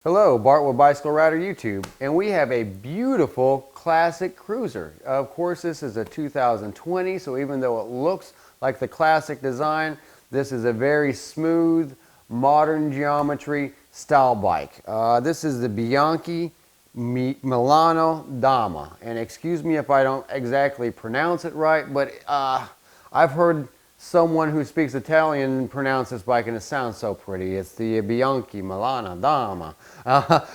Hello, Bart with Bicycle Rider YouTube, and we have a beautiful classic cruiser. Of course, this is a 2020, so even though it looks like the classic design, this is a very smooth, modern geometry style bike. This is the Bianchi Milano Dama, and excuse me if I don't exactly pronounce it right, but I've heard someone who speaks Italian pronounce this bike and it sounds so pretty. It's the Bianchi Milano Dama.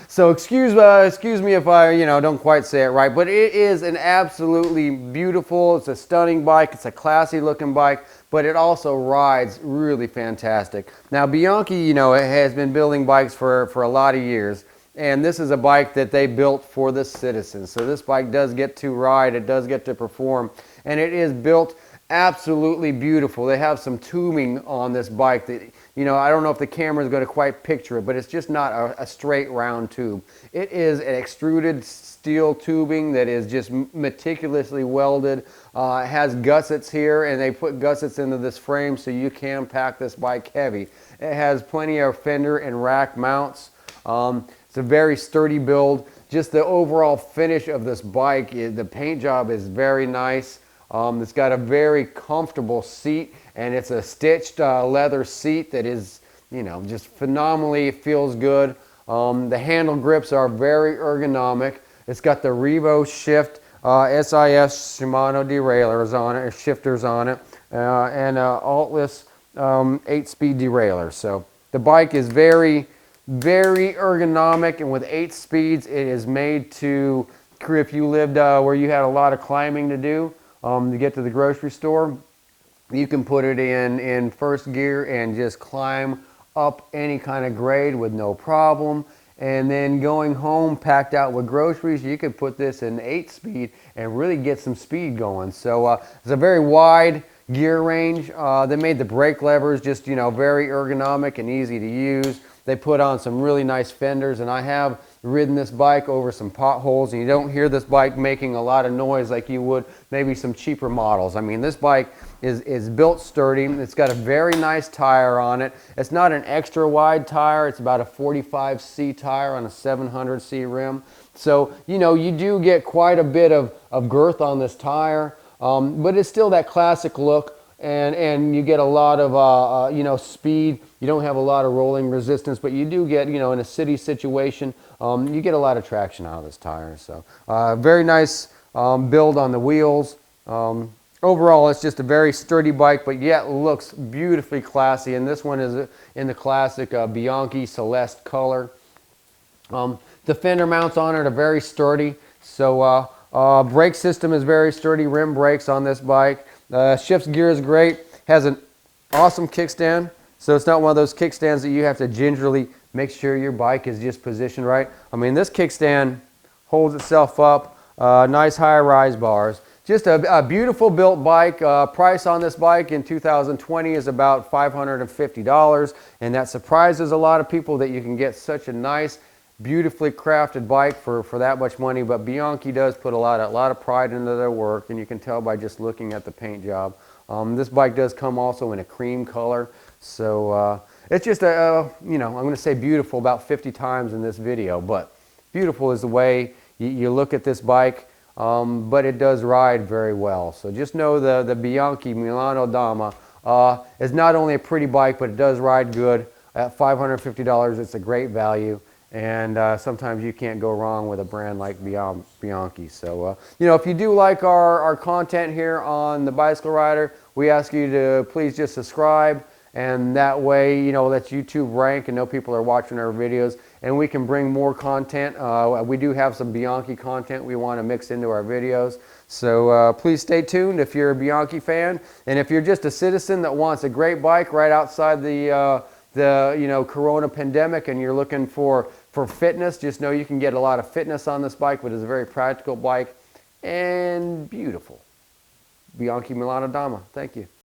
So excuse me if I don't quite say it right, but it is an absolutely beautiful, it's a stunning bike, it's a classy looking bike, but it also rides really fantastic. Now Bianchi, has been building bikes for a lot of years, and this is a bike that they built for the citizens. So this bike does get to ride, it does get to perform, and it is built absolutely beautiful. They have some tubing on this bike that, I don't know if the camera is going to quite picture it, but it's just not a straight round tube. It is an extruded steel tubing that is just meticulously welded. It has gussets here, and they put gussets into this frame so you can pack this bike heavy. It has plenty of fender and rack mounts. It's a very sturdy build. Just the overall finish of this bike, the paint job is very nice. It's got a very comfortable seat, and it's a stitched leather seat that is, just phenomenally, it feels good. The handle grips are very ergonomic. It's got the Revo Shift SIS Shimano derailleurs on it, shifters on it, and altless 8-speed derailleur. So the bike is very, very ergonomic, and with 8 speeds, it is made to, if you lived where you had a lot of climbing to do, to get to the grocery store, you can put it in first gear and just climb up any kind of grade with no problem. And then going home packed out with groceries, you could put this in 8-speed and really get some speed going. So it's a very wide gear range. They made the brake levers just very ergonomic and easy to use. They put on some really nice fenders, and I have ridden this bike over some potholes, and you don't hear this bike making a lot of noise like you would maybe some cheaper models. I mean, this bike is built sturdy. It's got a very nice tire on it. It's not an extra wide tire. It's about a 45C tire on a 700C rim. So, you do get quite a bit of girth on this tire, but it's still that classic look. And you get a lot of speed. You don't have a lot of rolling resistance, but you do get in a city situation, you get a lot of traction out of this tire. So very nice build on the wheels. Overall, it's just a very sturdy bike, but yet looks beautifully classy. And this one is in the classic Bianchi Celeste color. The fender mounts on it are very sturdy. So brake system is very sturdy. Rim brakes on this bike. Shifts gear is great. Has an awesome kickstand. So it's not one of those kickstands that you have to gingerly make sure your bike is just positioned right. I mean, this kickstand holds itself up. Nice high-rise bars. Just a beautiful built bike. Price on this bike in 2020 is about $550, and that surprises a lot of people that you can get such a nice, beautifully crafted bike for that much money. But Bianchi does put a lot of pride into their work, and you can tell by just looking at the paint job. This bike does come also in a cream color, so it's just I'm going to say beautiful about 50 times in this video, but beautiful is the way you look at this bike, but it does ride very well. So just know the Bianchi Milano Dama is not only a pretty bike, but it does ride good. At $550, it's a great value. And sometimes you can't go wrong with a brand like Bianchi. So, if you do like our content here on the Bicycle Rider, we ask you to please just subscribe. And that way, lets YouTube rank and know people are watching our videos. And we can bring more content. We do have some Bianchi content we want to mix into our videos. So please stay tuned if you're a Bianchi fan. And if you're just a citizen that wants a great bike right outside the Corona pandemic, and you're looking for fitness, just know you can get a lot of fitness on this bike, but it's a very practical bike and beautiful. Bianchi Milano Dama. Thank you.